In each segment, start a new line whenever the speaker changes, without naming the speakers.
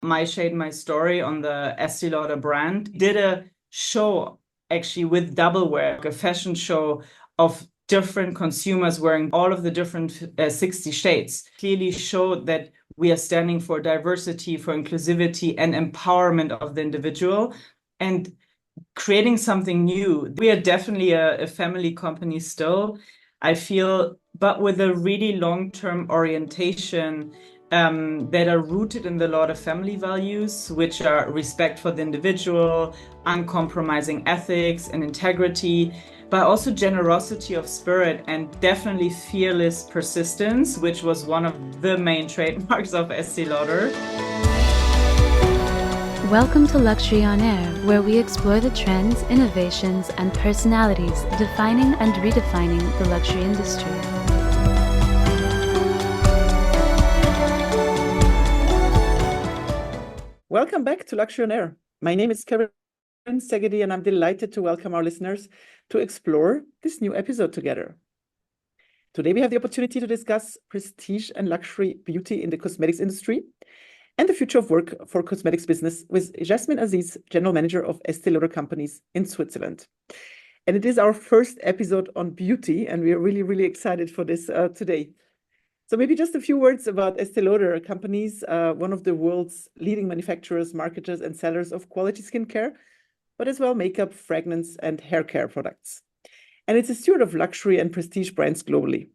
My Shade, My Story on the Estee Lauder brand, did a show actually with Double Wear, a fashion show of different consumers wearing all of the different 60 shades. Clearly showed that we are standing for diversity, for inclusivity, and empowerment of the individual, and creating something new. We are definitely a family company still, I feel, but with a really long-term orientation that are rooted in the Lauder family values, which are respect for the individual, uncompromising ethics and integrity, but also generosity of spirit and definitely fearless persistence, which was one of the main trademarks of Estee Lauder.
Welcome to Luxury on Air, where we explore the trends, innovations, and personalities defining and redefining the luxury industry.
Welcome back to Luxury on Air. My name is Karine Szegedi, and I'm delighted to welcome our listeners to explore this new episode together. Today, we have the opportunity to discuss prestige and luxury beauty in the cosmetics industry and the future of work for cosmetics business with Jasmin Aziz, General Manager of Estée Lauder Companies in Switzerland. And it is our first episode on beauty, and we are really, really excited for this today. So maybe just a few words about Estée Lauder Companies, one of the world's leading manufacturers, marketers, and sellers of quality skincare, but as well makeup, fragrance, and hair care products. And it's a steward of luxury and prestige brands globally.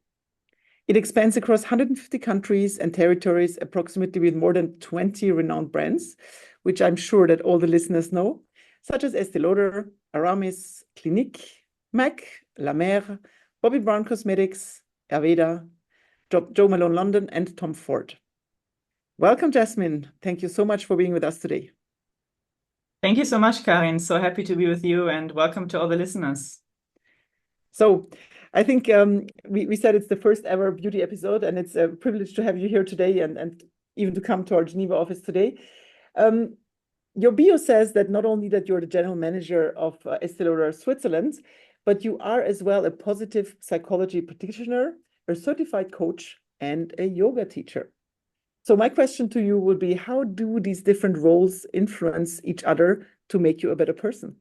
It expands across 150 countries and territories, approximately with more than 20 renowned brands, which I'm sure that all the listeners know, such as Estée Lauder, Aramis, Clinique, MAC, La Mer, Bobbi Brown Cosmetics, Aveda, Jo Malone London, and Tom Ford. Welcome, Jasmin. Thank you so much for being with us today.
Thank you so much, Karin. So happy to be with you, and welcome to all the listeners.
So I think we said it's the first ever beauty episode, and it's a privilege to have you here today and even to come to our Geneva office today. Your bio says that not only that you're the general manager of Estée Lauder Switzerland, but you are as well a positive psychology practitioner, a certified coach, and a yoga teacher. So my question to you would be, how do these different roles influence each other to make you a better person?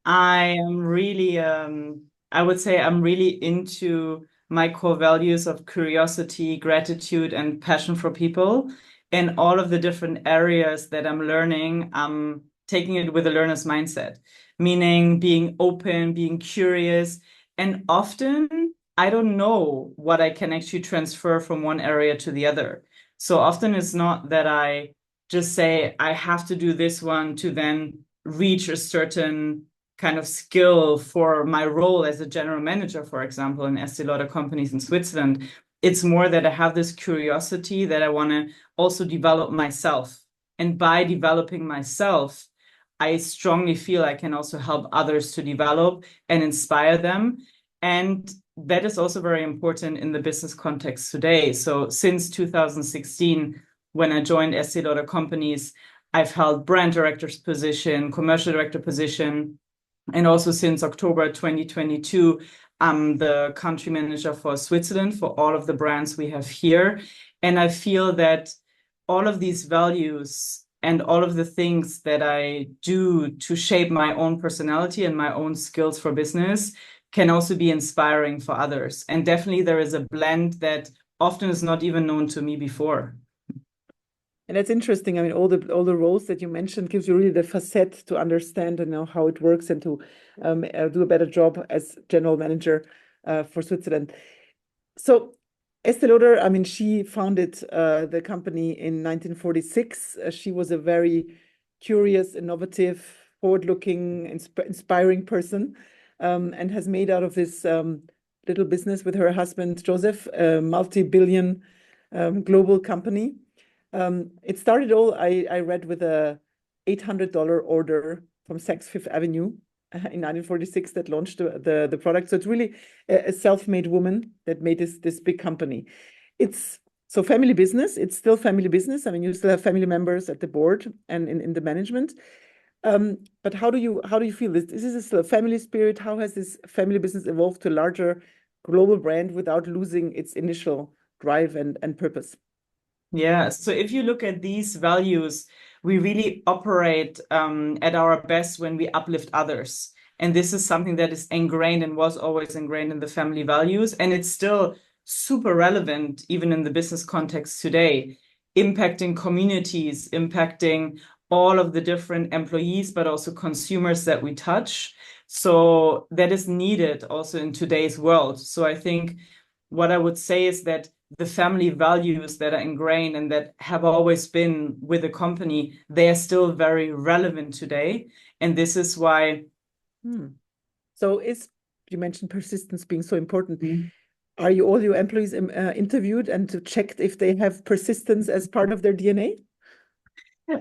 I am really, I would say I'm really into my core values of curiosity, gratitude, and passion for people. In all of the different areas that I'm learning, I'm taking it with a learner's mindset, meaning being open, being curious, and often I don't know what I can actually transfer from one area to the other. So often it's not that I just say I have to do this one to then reach a certain kind of skill for my role as a general manager, for example, in Estee Lauder Companies in Switzerland. It's more that I have this curiosity that I want to also develop myself. And by developing myself, I strongly feel I can also help others to develop and inspire them. And that is also very important in the business context today. So since 2016, when I joined Estee Lauder Companies, I've held brand director's position, commercial director position, and also since October 2022, I'm the country manager for Switzerland for all of the brands we have here. And I feel that all of these values and all of the things that I do to shape my own personality and my own skills for business can also be inspiring for others. And definitely there is a blend that often is not even known to me before.
And that's interesting. I mean, all the roles that you mentioned gives you really the facet to understand and know how it works and to do a better job as general manager for Switzerland. So Estée Lauder, I mean, she founded the company in 1946. She was a very curious, innovative, forward-looking, inspiring person, and has made out of this little business with her husband, Joseph, a multi-billion global company. It started all, I read, with a $800 order from Saks Fifth Avenue in 1946 that launched the product. So it's really a self-made woman that made this big company. It's so family business. It's still family business. I mean, you still have family members at the board and in the management. But how do you feel this? Is this still a family spirit? How has this family business evolved to a larger global brand without losing its initial drive and purpose?
Yeah, so if you look at these values, we really operate at our best when we uplift others. And this is something that is ingrained and was always ingrained in the family values. And it's still super relevant, even in the business context today, impacting communities, impacting all of the different employees, but also consumers that we touch. So that is needed also in today's world. So I think what I would say is that the family values that are ingrained and that have always been with the company, they are still very relevant today. And this is why.
So you mentioned persistence being so important. Are you all your employees interviewed and checked if they have persistence as part of their DNA?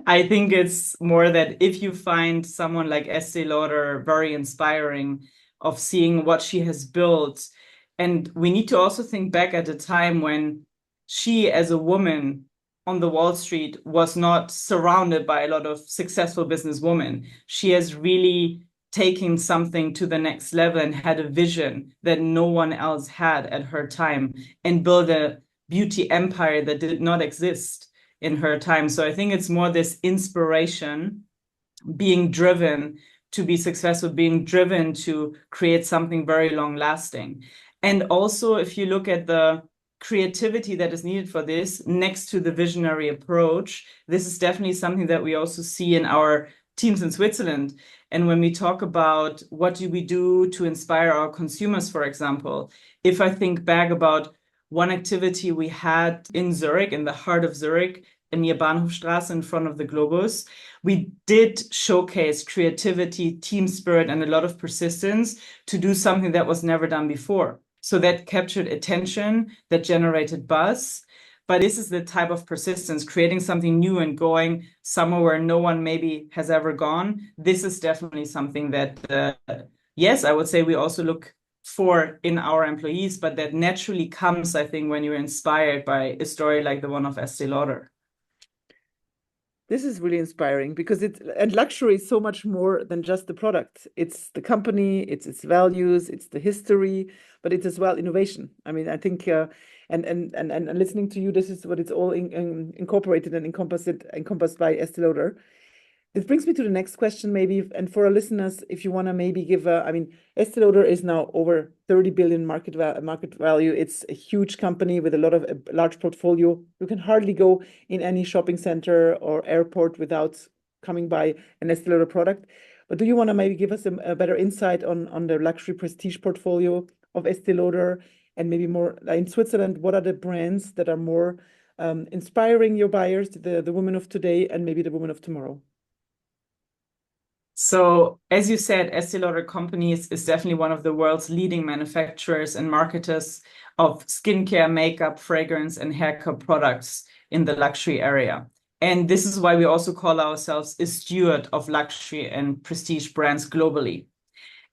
I think it's more that if you find someone like Estee Lauder very inspiring of seeing what she has built, and we need to also think back at a time when she, as a woman on the Wall Street, was not surrounded by a lot of successful businesswomen. She has really taken something to the next level and had a vision that no one else had at her time and built a beauty empire that did not exist in her time. So I think it's more this inspiration, being driven to be successful, being driven to create something very long lasting. And also, if you look at the creativity that is needed for this, next to the visionary approach, this is definitely something that we also see in our teams in Switzerland. And when we talk about what do we do to inspire our consumers, for example, if I think back about one activity we had in Zurich, in the heart of Zurich, near Bahnhofstrasse in front of the Globus, we did showcase creativity, team spirit, and a lot of persistence to do something that was never done before. So that captured attention, that generated buzz. But this is the type of persistence, creating something new and going somewhere where no one maybe has ever gone. This is definitely something that, yes, I would say we also look for in our employees, but that naturally comes, I think, when you're inspired by a story like the one of Estee Lauder.
This is really inspiring because and luxury is so much more than just the product. It's the company, it's its values, it's the history, but it's as well innovation. I mean, I think and listening to you, this is what it's all incorporated and encompassed by Estee Lauder. This brings me to the next question, maybe, and for our listeners, if you want to maybe give I mean, Estee Lauder is now over 30 billion market value. It's a huge company with a large portfolio. You can hardly go in any shopping center or airport without coming by an Estee Lauder product. But do you want to maybe give us a better insight on the luxury prestige portfolio of Estee Lauder, and maybe more in Switzerland? What are the brands that are more inspiring your buyers, the women of today and maybe the women of tomorrow?
So, as you said, Estee Lauder Companies is definitely one of the world's leading manufacturers and marketers of skincare, makeup, fragrance, and haircare products in the luxury area. And this is why we also call ourselves a steward of luxury and prestige brands globally.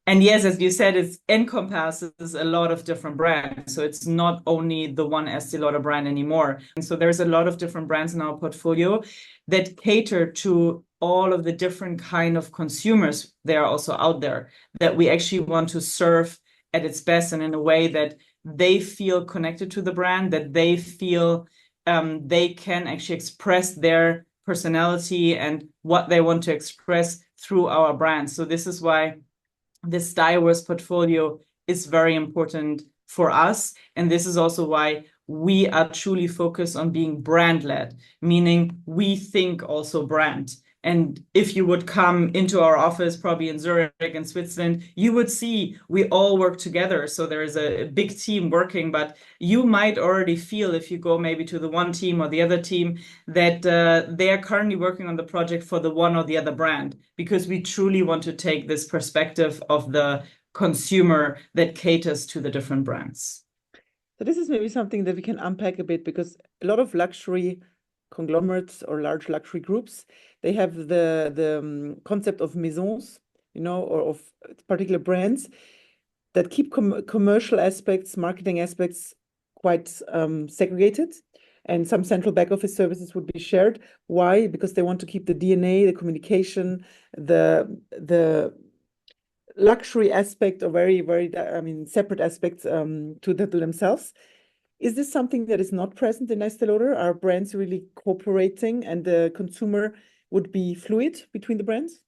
And yes, as you said, it encompasses a lot of different brands. So it's not only the one Estee Lauder brand anymore. And so there's a lot of different brands in our portfolio that cater to all of the different kind of consumers that are also out there, that we actually want to serve at its best and in a way that they feel connected to the brand, that they feel they can actually express their personality and what they want to express through our brand. So this is why this diverse portfolio is very important for us. And this is also why we are truly focused on being brand-led, meaning we think also brand. And if you would come into our office, probably in Zurich and Switzerland, you would see we all work together. So there is a big team working, but you might already feel if you go maybe to the one team or the other team that they are currently working on the project for the one or the other brand, because we truly want to take this perspective of the consumer that caters to the different brands.
So this is maybe something that we can unpack a bit, because a lot of luxury conglomerates or large luxury groups, they have the concept of maisons, or of particular brands that keep commercial aspects, marketing aspects quite segregated. And some central back office services would be shared. Why? Because they want to keep the DNA, the communication, the luxury aspect, or very, very, separate aspects to themselves. Is this something that is not present in Estee Lauder? Are brands really cooperating and the consumer would be fluid between the brands?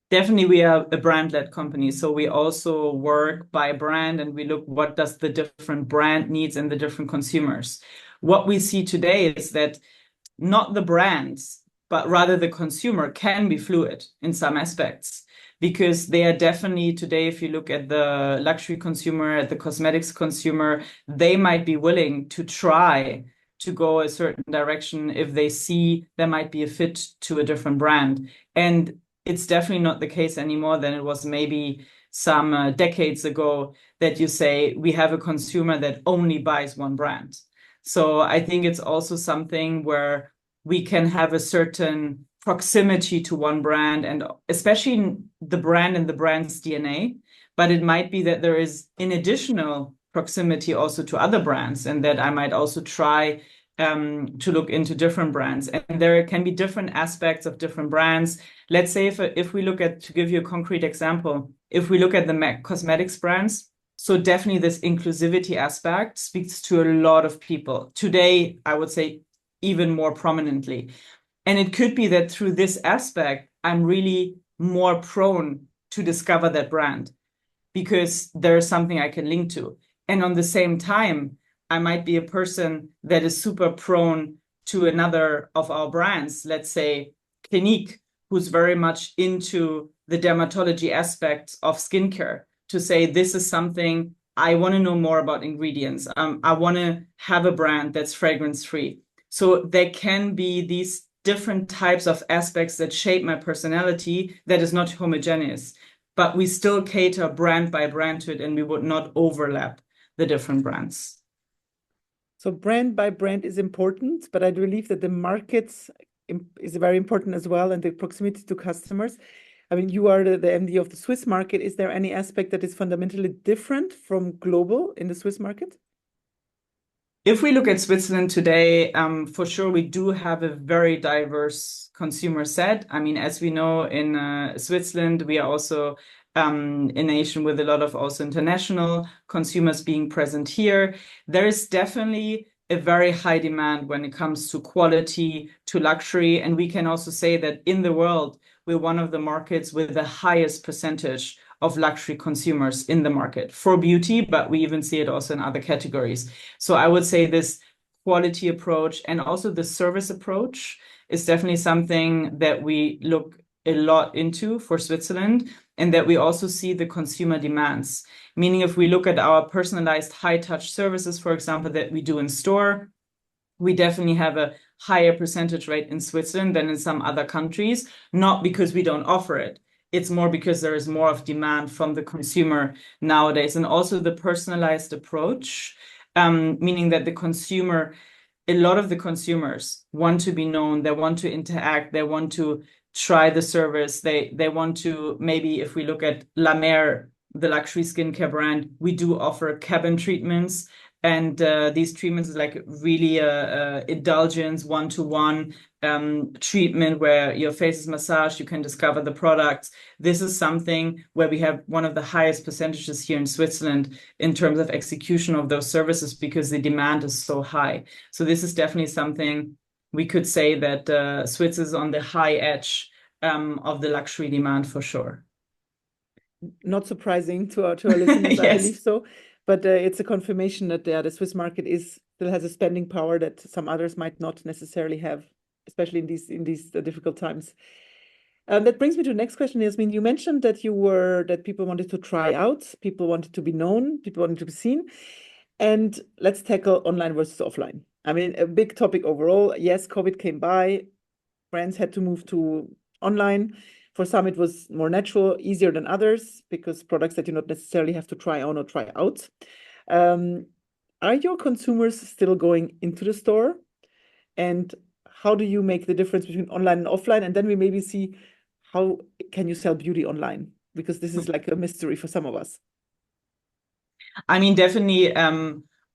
Definitely, we are a brand-led company. So we also work by brand and we look what does the different brand needs and the different consumers. What we see today is that not the brands, but rather the consumer can be fluid in some aspects because they are definitely today, if you look at the luxury consumer, at the cosmetics consumer, they might be willing to try to go a certain direction if they see there might be a fit to a different brand. And it's definitely not the case anymore than it was maybe some decades ago that you say we have a consumer that only buys one brand. So I think it's also something where we can have a certain proximity to one brand and especially the brand and the brand's DNA. But it might be that there is an additional proximity also to other brands and that I might also try to look into different brands. And there can be different aspects of different brands. Let's say if we look at, to give you a concrete example, if we look at the MAC cosmetics brands, so definitely this inclusivity aspect speaks to a lot of people. Today, I would say even more prominently. And it could be that through this aspect, I'm really more prone to discover that brand because there's something I can link to. And on the same time, I might be a person that is super prone to another of our brands, let's say Clinique, who's very much into the dermatology aspects of skincare, to say this is something I want to know more about ingredients. I want to have a brand that's fragrance free. So there can be these different types of aspects that shape my personality that is not homogeneous, but we still cater brand by brand to it and we would not overlap the different brands.
So brand by brand is important, but I believe that the markets is very important as well and the proximity to customers. I mean, you are the MD of the Swiss market. Is there any aspect that is fundamentally different from global in the Swiss market?
If we look at Switzerland today, for sure, we do have a very diverse consumer set. I mean, as we know in Switzerland, we are also a nation with a lot of also international consumers being present here. There is definitely a very high demand when it comes to quality, to luxury. And we can also say that in the world, we're one of the markets with the highest percentage of luxury consumers in the market for beauty, but we even see it also in other categories. So I would say this quality approach and also the service approach is definitely something that we look a lot into for Switzerland and that we also see the consumer demands. Meaning if we look at our personalized high-touch services, for example, that we do in store, we definitely have a higher percentage rate in Switzerland than in some other countries, not because we don't offer it. It's more because there is more of demand from the consumer nowadays. And also the personalized approach, meaning that the consumer, a lot of the consumers want to be known, they want to interact, they want to try the service, they want to, maybe if we look at La Mer, the luxury skincare brand, we do offer cabin treatments. And these treatments is like really indulgence, one-to-one treatment where your face is massaged, you can discover the products. This is something where we have one of the highest percentages here in Switzerland in terms of execution of those services because the demand is so high. So this is definitely something we could say that Swiss is on the high edge of the luxury demand for sure.
Not surprising to our listeners,
Yes.
I believe so. But it's a confirmation that the Swiss market still has a spending power that some others might not necessarily have, especially in these difficult times. That brings me to the next question, Jasmin. You mentioned that people wanted to try out, people wanted to be known, people wanted to be seen. And let's tackle online versus offline. I mean, a big topic overall. Yes, COVID came by, brands had to move to online. For some, it was more natural, easier than others, because products that you not necessarily have to try on or try out. Are your consumers still going into the store? And how do you make the difference between online and offline? And then we maybe see how can you sell beauty online? Because this is like a mystery for some of us.
I mean, definitely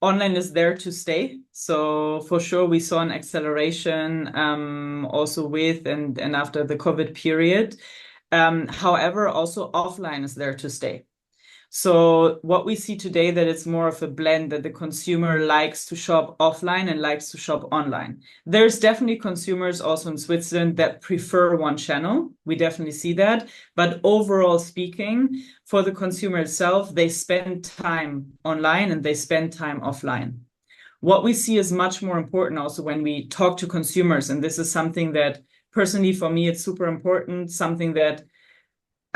online is there to stay. So for sure, we saw an acceleration also with and after the COVID period. However, also offline is there to stay. So what we see today that it's more of a blend, that the consumer likes to shop offline and likes to shop online. There's definitely consumers also in Switzerland that prefer one channel. We definitely see that. But overall speaking, for the consumer itself, they spend time online and they spend time offline. What we see is much more important also when we talk to consumers. And this is something that personally for me, it's super important, something that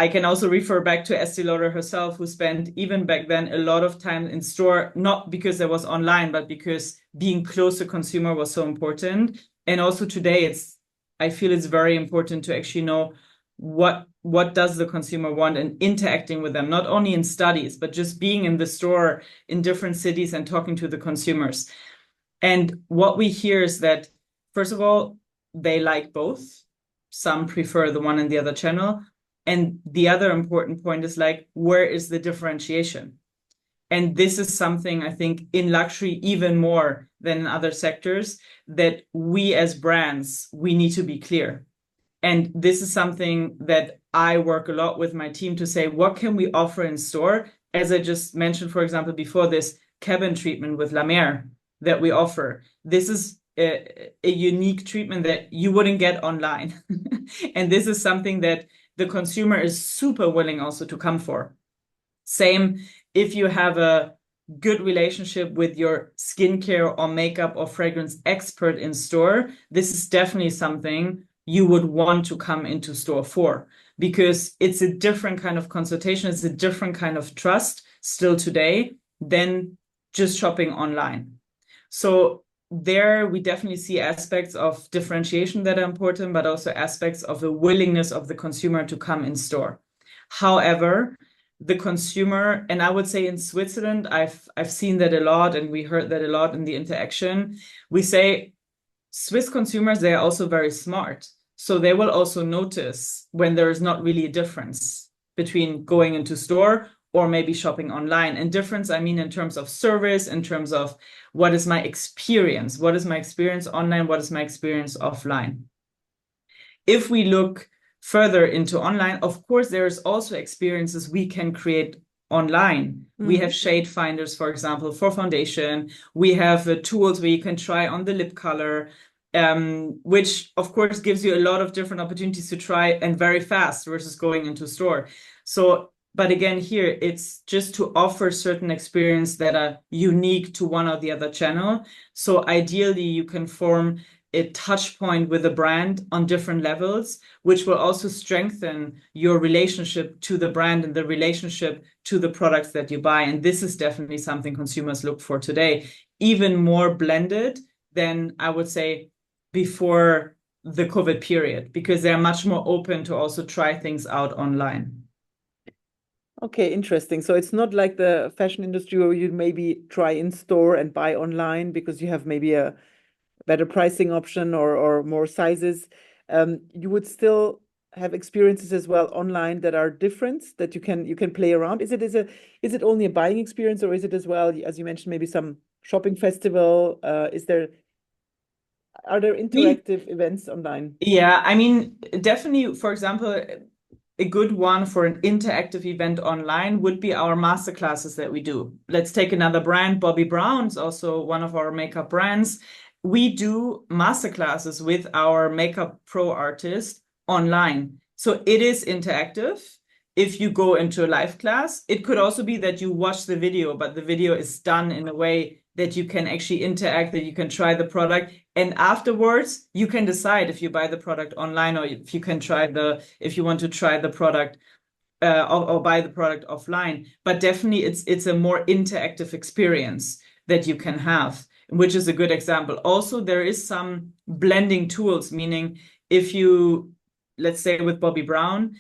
I can also refer back to Estee Lauder herself, who spent even back then a lot of time in store, not because there was online, but because being close to consumer was so important. And also today, I feel it's very important to actually know what does the consumer want and interacting with them, not only in studies, but just being in the store in different cities and talking to the consumers. And what we hear is that, first of all, they like both. Some prefer the one and the other channel. And the other important point is like, where is the differentiation? And this is something I think in luxury, even more than in other sectors, that we as brands, we need to be clear. And this is something that I work a lot with my team to say, what can we offer in store? As I just mentioned, for example, before, this cabin treatment with La Mer that we offer. This is a unique treatment that you wouldn't get online. And this is something that the consumer is super willing also to come for. Same if you have a good relationship with your skincare or makeup or fragrance expert in store, this is definitely something you would want to come into store for, because it's a different kind of consultation, it's a different kind of trust still today than just shopping online. So there we definitely see aspects of differentiation that are important, but also aspects of the willingness of the consumer to come in store. However, the consumer, and I would say in Switzerland, I've seen that a lot, and we heard that a lot in the interaction. We say Swiss consumers, they are also very smart. So they will also notice when there is not really a difference between going into store or maybe shopping online. And difference, I mean, in terms of service, in terms of what is my experience? What is my experience online? What is my experience offline? If we look further into online, of course, there is also experiences we can create online. We have shade finders, for example, for foundation. We have tools where you can try on the lip color, which of course gives you a lot of different opportunities to try and very fast versus going into store. So, but again, here it's just to offer certain experience that are unique to one or the other channel. So ideally you can form a touch point with a brand on different levels, which will also strengthen your relationship to the brand and the relationship to the products that you buy. And this is definitely something consumers look for today, even more blended than I would say before the COVID period, because they're much more open to also try things out online.
Okay, interesting. So it's not like the fashion industry where you maybe try in store and buy online because you have maybe a better pricing option or more sizes. You would still have experiences as well online that are different, that you can play around. Is it only a buying experience, or is it as well, as you mentioned, maybe some shopping festival? Are there interactive events online?
Yeah, I mean, definitely, for example, a good one for an interactive event online would be our masterclasses that we do. Let's take another brand, Bobbi Brown's also one of our makeup brands. We do masterclasses with our makeup pro artist online. So it is interactive. If you go into a live class, it could also be that you watch the video, but the video is done in a way that you can actually interact, that you can try the product. And afterwards, you can decide if you buy the product online or if you can if you want to try the product or buy the product offline. But definitely it's a more interactive experience that you can have, which is a good example. Also, there is some blending tools, meaning if you, let's say with Bobbi Brown,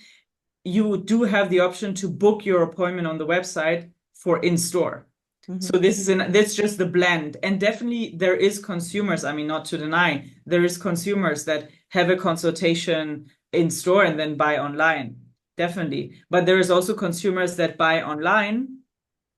you do have the option to book your appointment on the website for in-store. So that's just the blend. And definitely there is consumers, I mean, not to deny, there is consumers that have a consultation in store and then buy online, definitely. But there is also consumers that buy online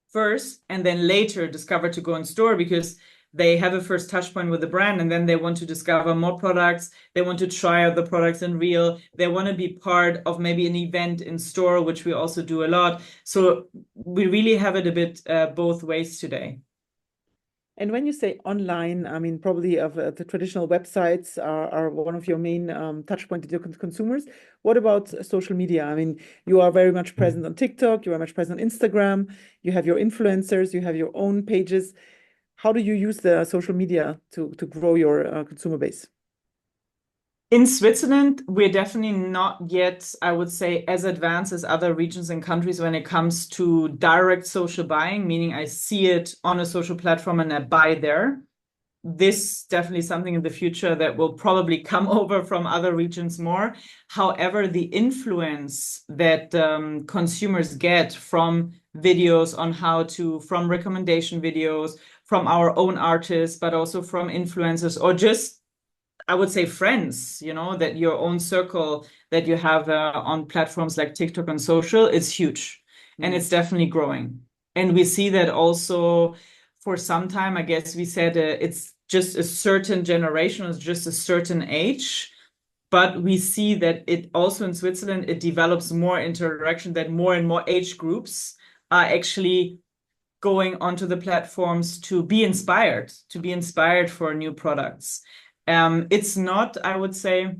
first and then later discover to go in store, because they have a first touch point with the brand, and then they want to discover more products. They want to try out the products in real. They want to be part of maybe an event in store, which we also do a lot. So we really have it a bit both ways today.
And when you say online, I mean, probably of the traditional websites are one of your main touch points to your consumers. What about social media? I mean, you are very much present on TikTok, you are much present on Instagram, you have your influencers, you have your own pages. How do you use the social media to grow your consumer base?
In Switzerland, we're definitely not yet, I would say, as advanced as other regions and countries when it comes to direct social buying, meaning I see it on a social platform and I buy there. This definitely something in the future that will probably come over from other regions more. However, the influence that consumers get from videos on from recommendation videos, from our own artists, but also from influencers or just, I would say, friends, that your own circle that you have on platforms like TikTok and social is huge. And it's definitely growing. And we see that also for some time. I guess we said it's just a certain generation, it's just a certain age. But we see that it also in Switzerland, it develops more into a direction that more and more age groups are actually going onto the platforms to be inspired for new products. It's not, I would say,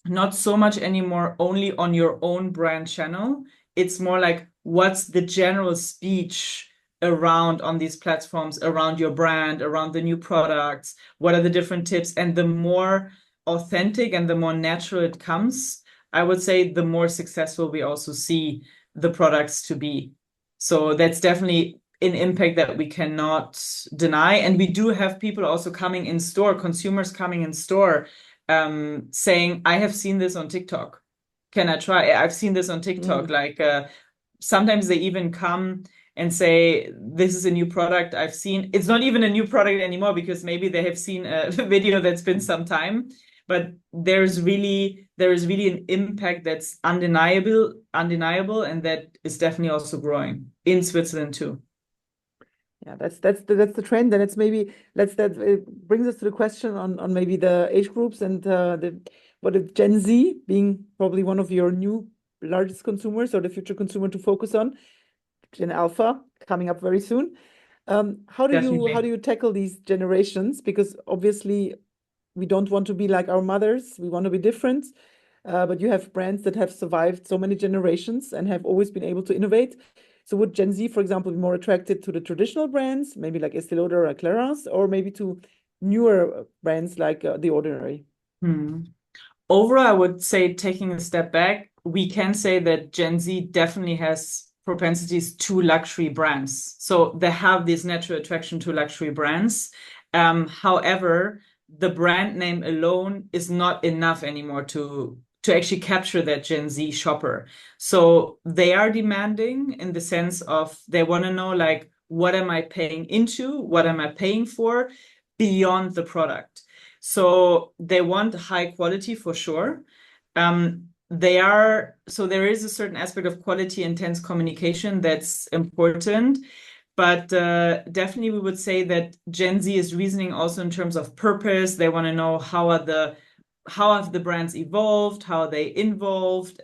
not so much anymore only on your own brand channel. It's more like what's the general speech around on these platforms, around your brand, around the new products, what are the different tips, and the more authentic and the more natural it comes, I would say the more successful we also see the products to be. So that's definitely an impact that we cannot deny. And we do have people also coming in store, consumers coming in store, saying, I have seen this on TikTok. Can I try? I've seen this on TikTok. Like sometimes they even come and say, this is a new product I've seen. It's not even a new product anymore because maybe they have seen a video that's been some time. But there is really an impact that's undeniable, and that is definitely also growing in Switzerland too.
Yeah, that's the trend, and it's maybe it brings us to the question on maybe the age groups and what if Gen Z being probably one of your new largest consumers or the future consumer to focus on, Gen Alpha coming up very soon. How do you tackle these generations? Because obviously we don't want to be like our mothers. We want to be different. But you have brands that have survived so many generations and have always been able to innovate. So would Gen Z, for example, be more attracted to the traditional brands, maybe like Estee Lauder or Clarins, or maybe to newer brands like The Ordinary?
Overall, I would say, taking a step back, we can say that Gen Z definitely has propensities to luxury brands. So they have this natural attraction to luxury brands. However, the brand name alone is not enough anymore to actually capture that Gen Z shopper. So they are demanding in the sense of they want to know, like, what am I paying into? What am I paying for beyond the product? So they want high quality for sure. So there is a certain aspect of quality, intense communication that's important. But definitely we would say that Gen Z is reasoning also in terms of purpose. They want to know how have the brands evolved, how are they involved.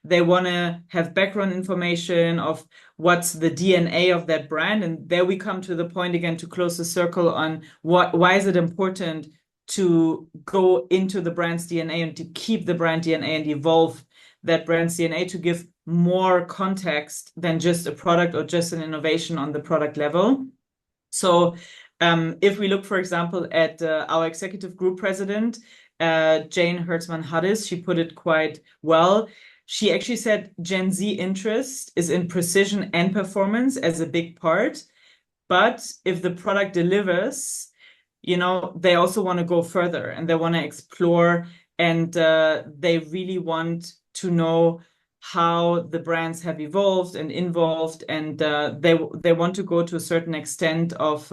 They want to have background information of what's the DNA of that brand. And there we come to the point again to close the circle on why is it important to go into the brand's DNA and to keep the brand DNA and evolve that brand's DNA to give more context than just a product or just an innovation on the product level. So if we look, for example, at our executive group president, Jane Hertzman-Haddis, she put it quite well. She actually said Gen Z interest is in precision and performance as a big part. But if the product delivers, they also want to go further and they want to explore, and they really want to know how the brands have evolved and involved, and they want to go to a certain extent of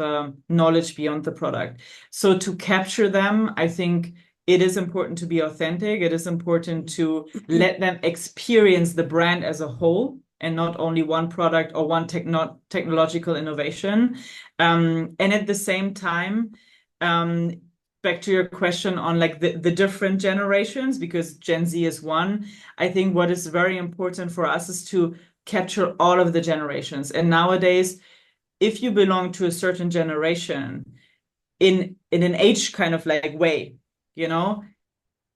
knowledge beyond the product. So to capture them, I think it is important to be authentic. It is important to let them experience the brand as a whole and not only one product or one technological innovation. And at the same time, back to your question on like the different generations, because Gen Z is one, I think what is very important for us is to capture all of the generations. And nowadays, if you belong to a certain generation in an age kind of like way, you know,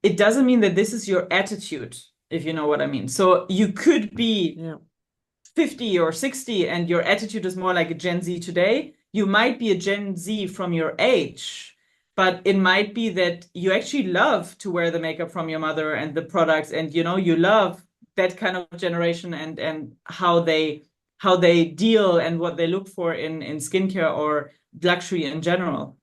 it doesn't mean that this is your attitude, if you know what I mean. So you could be 50 or 60 and your attitude is more like a Gen Z today. You might be a Gen Z from your age, but it might be that you actually love to wear the makeup from your mother and the products, and you know, you love that kind of generation and how they deal and what they look for in skincare or luxury in general.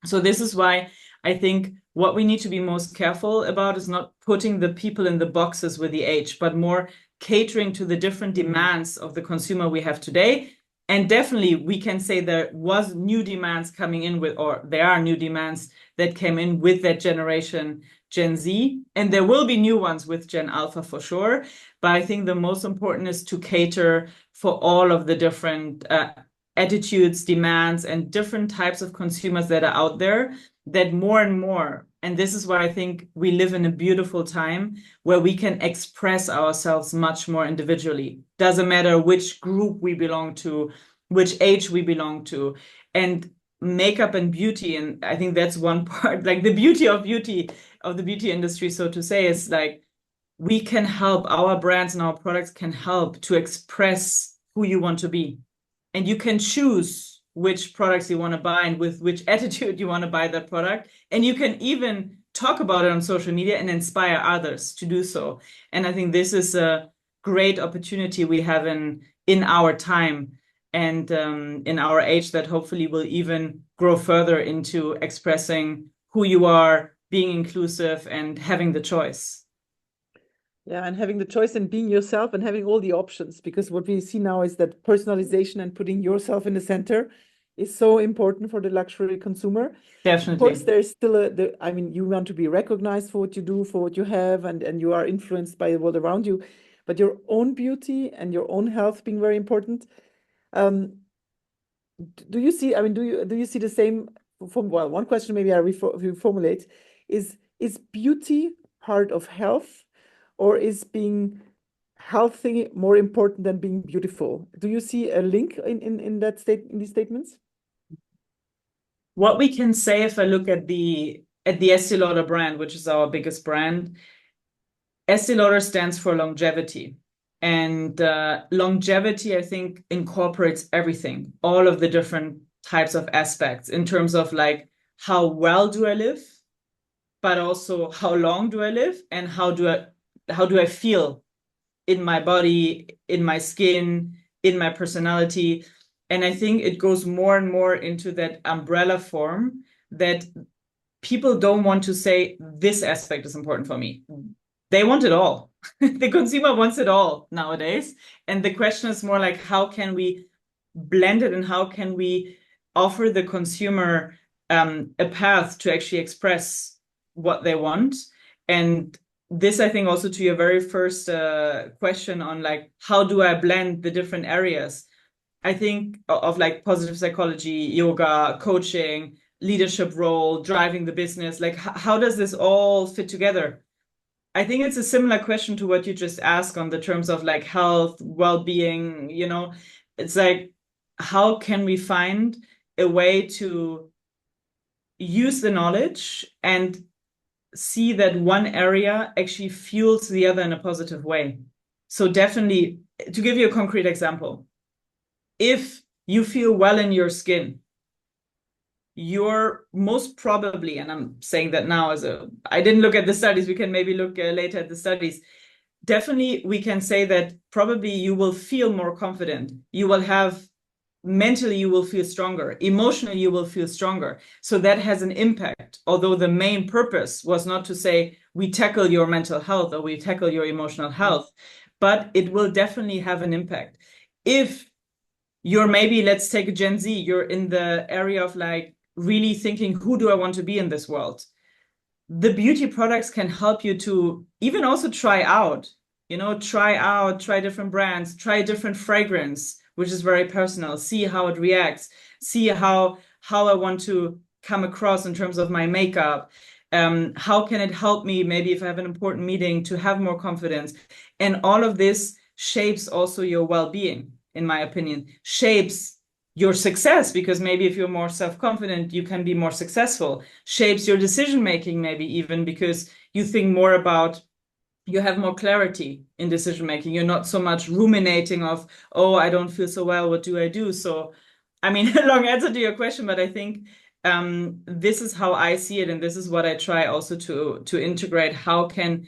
So this is why I think what we need to be most careful about is not putting the people in the boxes with the age, but more catering to the different demands of the consumer we have today. And definitely we can say there was new demands coming in with, or there are new demands that came in with that generation, Gen Z, and there will be new ones with Gen Alpha for sure. But I think the most important is to cater for all of the different attitudes, demands, and different types of consumers that are out there, that more and more, and this is why I think we live in a beautiful time where we can express ourselves much more individually. Doesn't matter which group we belong to, which age we belong to, and makeup and beauty. And I think that's one part, like the beauty of the beauty industry, so to say, is like we can help, our brands and our products can help to express who you want to be. And you can choose which products you want to buy and with which attitude you want to buy that product. And you can even talk about it on social media and inspire others to do so. And I think this is a great opportunity we have in our time and in our age that hopefully will even grow further into expressing who you are, being inclusive, and having the choice.
Yeah, and having the choice and being yourself and having all the options, because what we see now is that personalization and putting yourself in the center is so important for the luxury consumer.
Definitely.
Of course, there's still I mean, you want to be recognized for what you do, for what you have, and you are influenced by the world around you, but your own beauty and your own health being very important. Do you see, I mean, do you see the same from, well, one question maybe I reformulate is beauty part of health, or is being healthy more important than being beautiful? Do you see a link in these statements?
What we can say, if I look at the Estee Lauder brand, which is our biggest brand, Estee Lauder stands for longevity. And longevity, I think, incorporates everything, all of the different types of aspects in terms of like, how well do I live, but also how long do I live, and how do I feel in my body, in my skin, in my personality. And I think it goes more and more into that umbrella form that people don't want to say this aspect is important for me. They want it all. The consumer wants it all nowadays. And the question is more like, how can we blend it and how can we offer the consumer a path to actually express what they want? And this, I think, also to your very first question on like, how do I blend the different areas? I think of like positive psychology, yoga, coaching, leadership role, driving the business. Like, how does this all fit together? I think it's a similar question to what you just asked on the terms of like health, well-being, you know, it's like, how can we find a way to use the knowledge and see that one area actually fuels the other in a positive way? So definitely, to give you a concrete example, if you feel well in your skin, you're most probably, and I'm saying that now I didn't look at the studies, we can maybe look later at the studies. Definitely, we can say that probably you will feel more confident. You will have, mentally, you will feel stronger. Emotionally, you will feel stronger. So that has an impact. Although the main purpose was not to say we tackle your mental health or we tackle your emotional health, but it will definitely have an impact. If you're maybe, let's take a Gen Z, you're in the area of like really thinking, who do I want to be in this world? The beauty products can help you to even also try out try different brands, try a different fragrance, which is very personal, see how it reacts, see how I want to come across in terms of my makeup. How can it help me, maybe if I have an important meeting, to have more confidence? And all of this shapes also your well-being, in my opinion, shapes your success, because maybe if you're more self-confident, you can be more successful, shapes your decision-making, maybe even because you think more about, you have more clarity in decision making. You're not so much ruminating of, oh, I don't feel so well, what do I do? So, I mean, a long answer to your question, but I think this is how I see it, and this is what I try also to integrate. How can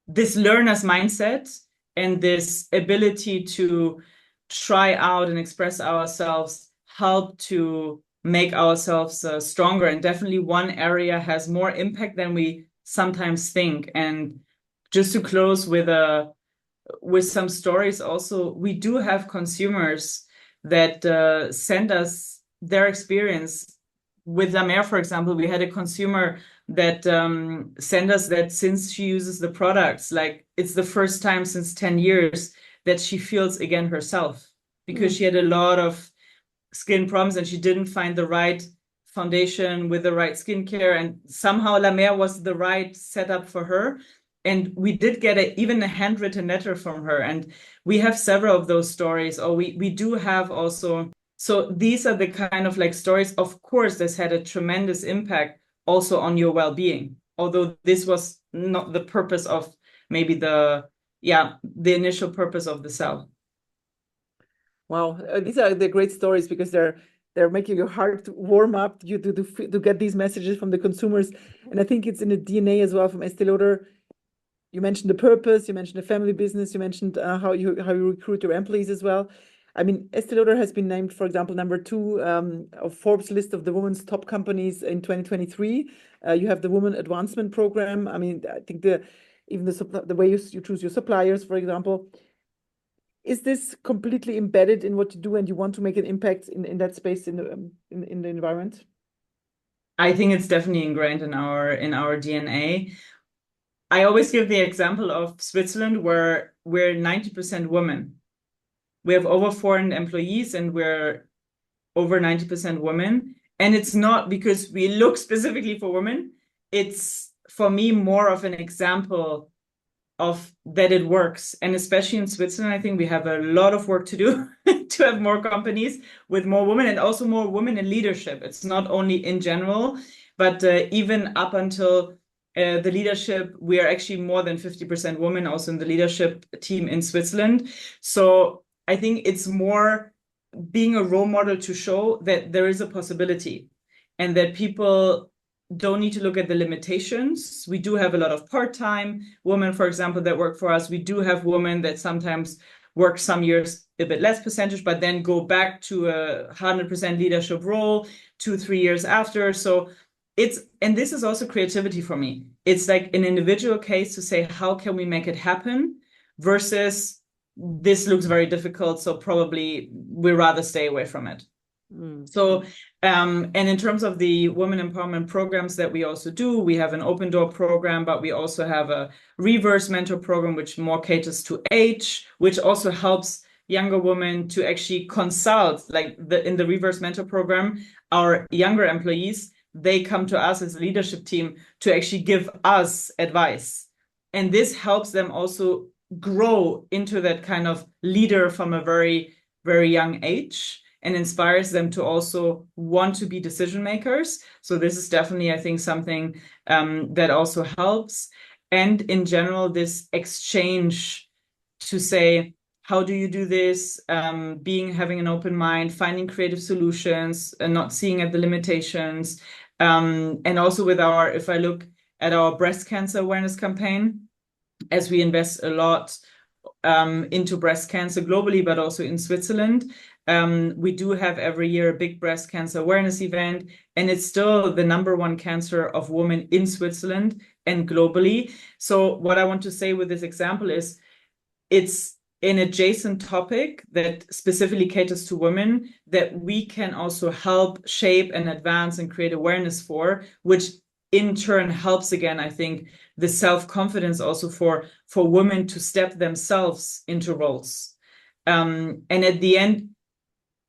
this learner's mindset and this ability to try out and express ourselves help to make ourselves stronger? And definitely one area has more impact than we sometimes think. And just to close with some stories also, we do have consumers that send us their experience. With La Mer, for example, we had a consumer that sent us that since she uses the products, like it's the first time since 10 years that she feels again herself, because she had a lot of skin problems and she didn't find the right foundation with the right skincare, and somehow La Mer was the right setup for her. And we did get even a handwritten letter from her. And we have several of those stories. Or we do have also. So these are the kind of like stories. Of course, this had a tremendous impact also on your well-being, although this was not the purpose of maybe the initial purpose of the cell.
Wow, these are the great stories, because they're making your heart warm up to get these messages from the consumers. And I think it's in the DNA as well from Estee Lauder. You mentioned the purpose, you mentioned the family business, you mentioned how you recruit your employees as well. I mean, Estee Lauder has been named, for example, #2 of Forbes list of the women's top companies in 2023. You have the Women Advancement Program. I mean, I think even the way you choose your suppliers, for example. Is this completely embedded in what you do, and you want to make an impact in that space in the environment?
I think it's definitely ingrained in our DNA. I always give the example of Switzerland, where we're 90% women. We have over 400 employees and we're over 90% women. And it's not because we look specifically for women. It's, for me, more of an example of that it works. And especially in Switzerland, I think we have a lot of work to do to have more companies with more women, and also more women in leadership. It's not only in general, but even up until the leadership, we are actually more than 50% women also in the leadership team in Switzerland. So I think it's more being a role model to show that there is a possibility and that people don't need to look at the limitations. We do have a lot of part-time women, for example, that work for us. We do have women that sometimes work some years a bit less percentage, but then go back to a 100% leadership role 2-3 years after. So and this is also creativity for me. It's like an individual case to say, how can we make it happen, versus this looks very difficult, so probably we'd rather stay away from it. So, and in terms of the women empowerment programs that we also do, we have an open door program, but we also have a reverse mentor program, which more caters to age, which also helps younger women to actually consult. Like in the reverse mentor program, our younger employees, they come to us as a leadership team to actually give us advice. And this helps them also grow into that kind of leader from a very, very young age, and inspires them to also want to be decision makers. So this is definitely, I think, something that also helps. And in general, this exchange to say, how do you do this? Having an open mind, finding creative solutions, and not seeing at the limitations. And also if I look at our breast cancer awareness campaign, as we invest a lot into breast cancer globally, but also in Switzerland, we do have every year a big breast cancer awareness event, and it's still the #1 cancer of women in Switzerland and globally. So what I want to say with this example is, it's an adjacent topic that specifically caters to women that we can also help shape and advance and create awareness for, which in turn helps, again, I think, the self-confidence also for women to step themselves into roles. And at the end,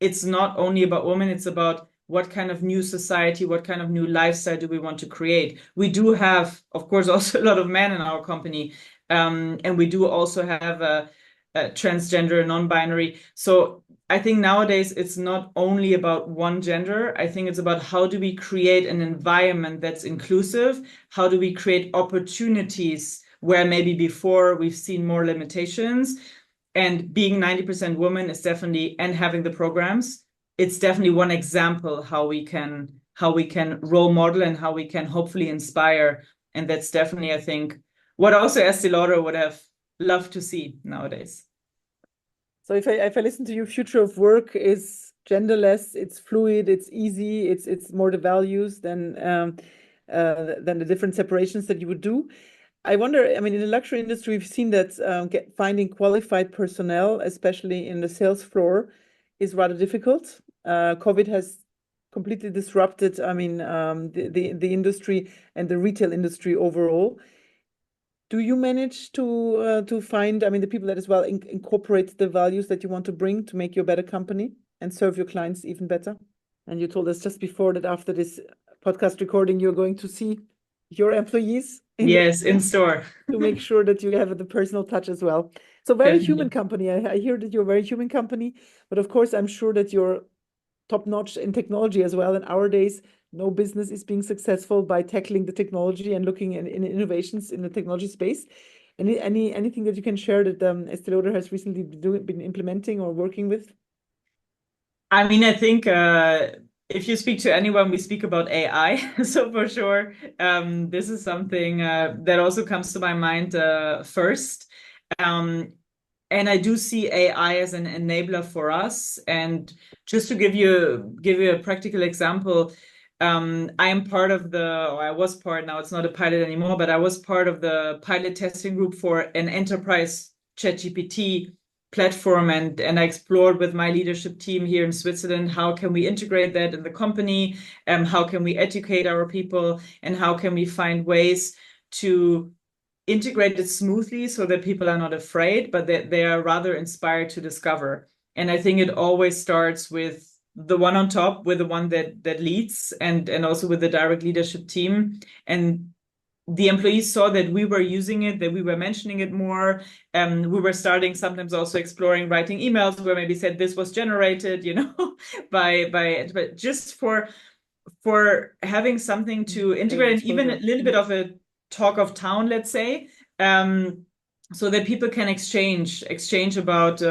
it's not only about women, it's about what kind of new society, what kind of new lifestyle do we want to create. We do have, of course, also a lot of men in our company, and we do also have a transgender, non-binary. So I think nowadays it's not only about one gender. I think it's about how do we create an environment that's inclusive? How do we create opportunities where maybe before we've seen more limitations? And being 90% women is definitely, and having the programs, it's definitely one example how we can role model and how we can hopefully inspire. And that's definitely, I think, what also Estee Lauder would have loved to see nowadays.
So if I listen to you, future of work is genderless, it's fluid, it's easy, it's more the values than the different separations that you would do. I wonder, I mean, in the luxury industry, we've seen that finding qualified personnel, especially in the sales floor, is rather difficult. COVID has completely disrupted, I mean, the industry and the retail industry overall. Do you manage to find, I mean, the people that as well incorporate the values that you want to bring to make you a better company and serve your clients even better? And you told us just before that after this podcast recording, you're going to see your employees
in store
to make sure that you have the personal touch as well. So very human company. I hear that you're a very human company, but of course, I'm sure that you're top notch in technology as well. In our days, no business is being successful by tackling the technology and looking in innovations in the technology space. Anything that you can share that Estee Lauder has recently been implementing or working with?
I mean, I think if you speak to anyone, we speak about AI. So for sure, this is something that also comes to my mind first. And I do see AI as an enabler for us. And just to give you a practical example, I am part of or I was part, now it's not a pilot anymore, but I was part of the pilot testing group for an enterprise ChatGPT platform, and I explored with my leadership team here in Switzerland, how can we integrate that in the company, how can we educate our people, and how can we find ways to integrate it smoothly so that people are not afraid, but that they are rather inspired to discover. And I think it always starts with the one on top, with the one that leads, and also with the direct leadership team. And the employees saw that we were using it, that we were mentioning it more. We were starting sometimes also exploring writing emails where maybe said this was generated, by just for having something to integrate, and even a little bit of a talk of town, let's say, so that people can exchange about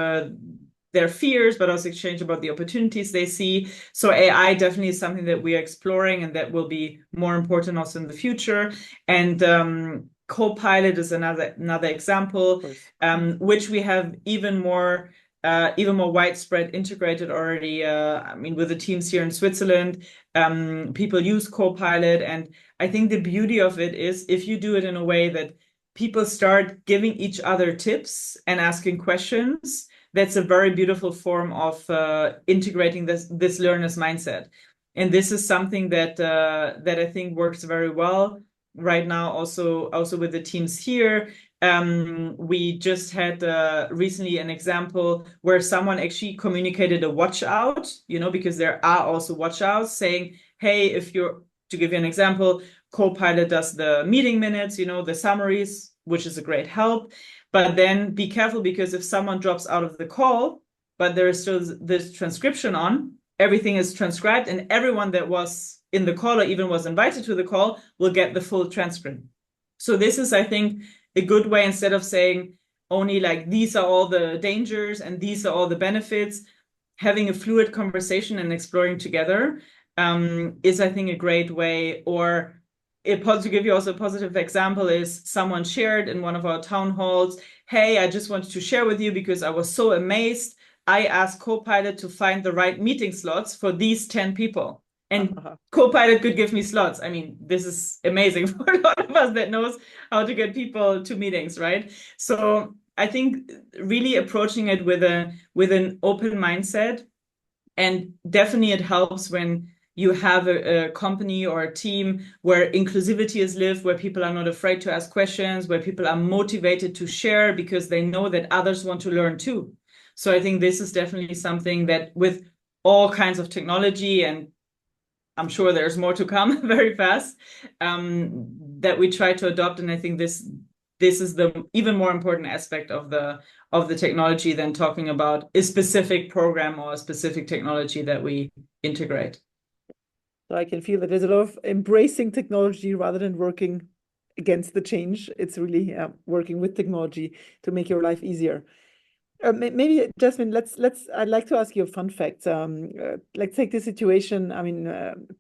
their fears, but also exchange about the opportunities they see. So AI definitely is something that we are exploring, and that will be more important also in the future. And Copilot is another example, which we have even more widespread integrated already. I mean, with the teams here in Switzerland, people use Copilot, and I think the beauty of it is if you do it in a way that people start giving each other tips and asking questions, that's a very beautiful form of integrating this learner's mindset. And this is something that I think works very well right now, also with the teams here. We just had recently an example where someone actually communicated a watch out, because there are also watch outs saying, hey, to give you an example, Copilot does the meeting minutes, the summaries, which is a great help. But then be careful, because if someone drops out of the call, but there is still this transcription on, everything is transcribed, and everyone that was in the call or even was invited to the call will get the full transcript. So this is, I think, a good way, instead of saying only like these are all the dangers and these are all the benefits, having a fluid conversation and exploring together is, I think, a great way. Or to give you also a positive example is someone shared in one of our town halls, hey, I just wanted to share with you because I was so amazed. I asked Copilot to find the right meeting slots for these 10 people. And Copilot could give me slots. I mean, this is amazing for a lot of us that knows how to get people to meetings, right? So I think really approaching it with an open mindset, and definitely it helps when you have a company or a team where inclusivity is lived, where people are not afraid to ask questions, where people are motivated to share because they know that others want to learn too. So I think this is definitely something that with all kinds of technology, and I'm sure there's more to come very fast, that we try to adopt. And I think this is the even more important aspect of the technology than talking about a specific program or a specific technology that we integrate.
So I can feel that there's a lot of embracing technology rather than working against the change. It's really working with technology to make your life easier. Maybe Jasmin, I'd like to ask you a fun fact. Let's take this situation. I mean,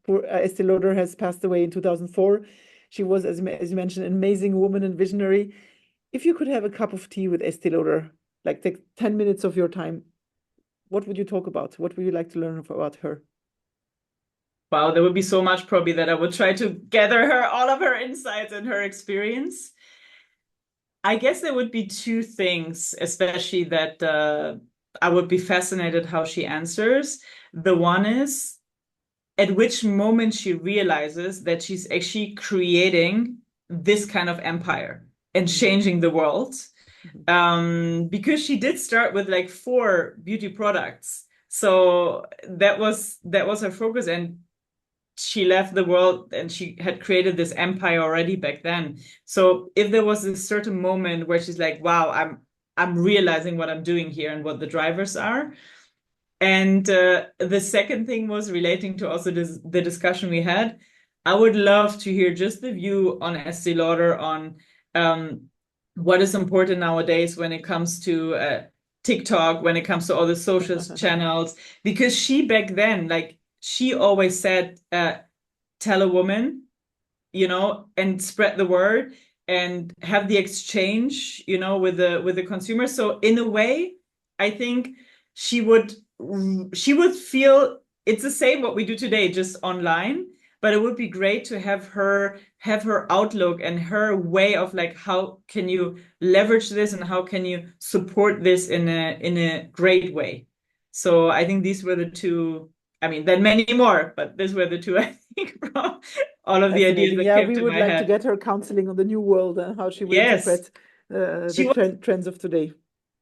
poor Estee Lauder has passed away in 2004. She was, as you mentioned, an amazing woman and visionary. If you could have a cup of tea with Estee Lauder, like take 10 minutes of your time, what would you talk about? What would you like to learn about her?
Wow, there would be so much probably that I would try to gather all of her insights and her experience. I guess there would be two things, especially that I would be fascinated how she answers. The one is at which moment she realizes that she's actually creating this kind of empire and changing the world. Because she did start with like 4 beauty products. So that was her focus. And she left the world and she had created this empire already back then. So if there was a certain moment where she's like, wow, I'm realizing what I'm doing here and what the drivers are. And the second thing was relating to also the discussion we had. I would love to hear just the view on Estee Lauder on what is important nowadays when it comes to TikTok, when it comes to all the social channels, because she back then, like, she always said, tell a woman, and spread the word and have the exchange, with the consumer. So in a way, I think she would feel it's the same what we do today, just online. But it would be great to have her outlook and her way of like, how can you leverage this and how can you support this in a great way. So I think these were the two. I mean, then many more, but these were the two, I think, from all of the ideas that came to my head.
We would like to get her counseling on the new world and how she will interpret the trends of today.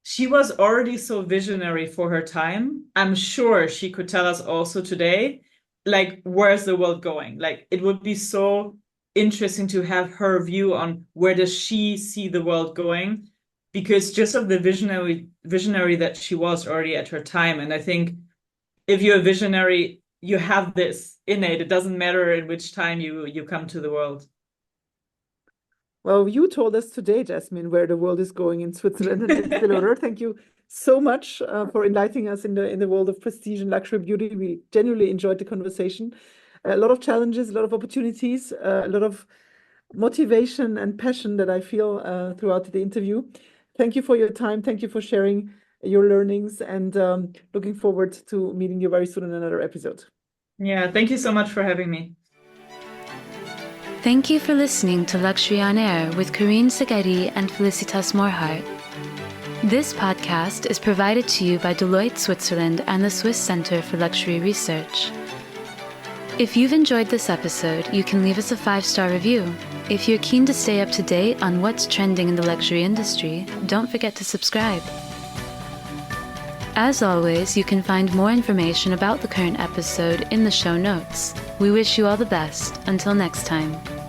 She was already so visionary for her time. I'm sure she could tell us also today, like, where's the world going? Like, it would be so interesting to have her view on where does she see the world going, because just of the visionary that she was already at her time. And I think if you're a visionary, you have this innate. It doesn't matter in which time you come to the world.
Well, you told us today, Jasmin, where the world is going in Switzerland and Estee Lauder. Thank you so much for enlightening us in the world of prestige and luxury beauty. We genuinely enjoyed the conversation. A lot of challenges, a lot of opportunities, a lot of motivation and passion that I feel throughout the interview. Thank you for your time. Thank you for sharing your learnings, and looking forward to meeting you very soon in another episode.
Yeah, thank you so much for having me.
Thank you for listening to Luxury on Air with Karine Szegedi and Felicitas Morhart. This podcast is provided to you by Deloitte Switzerland and the Swiss Center for Luxury Research. If you've enjoyed this episode, you can leave us a 5-star review. If you're keen to stay up to date on what's trending in the luxury industry, don't forget to subscribe. As always, you can find more information about the current episode in the show notes. We wish you all the best. Until next time.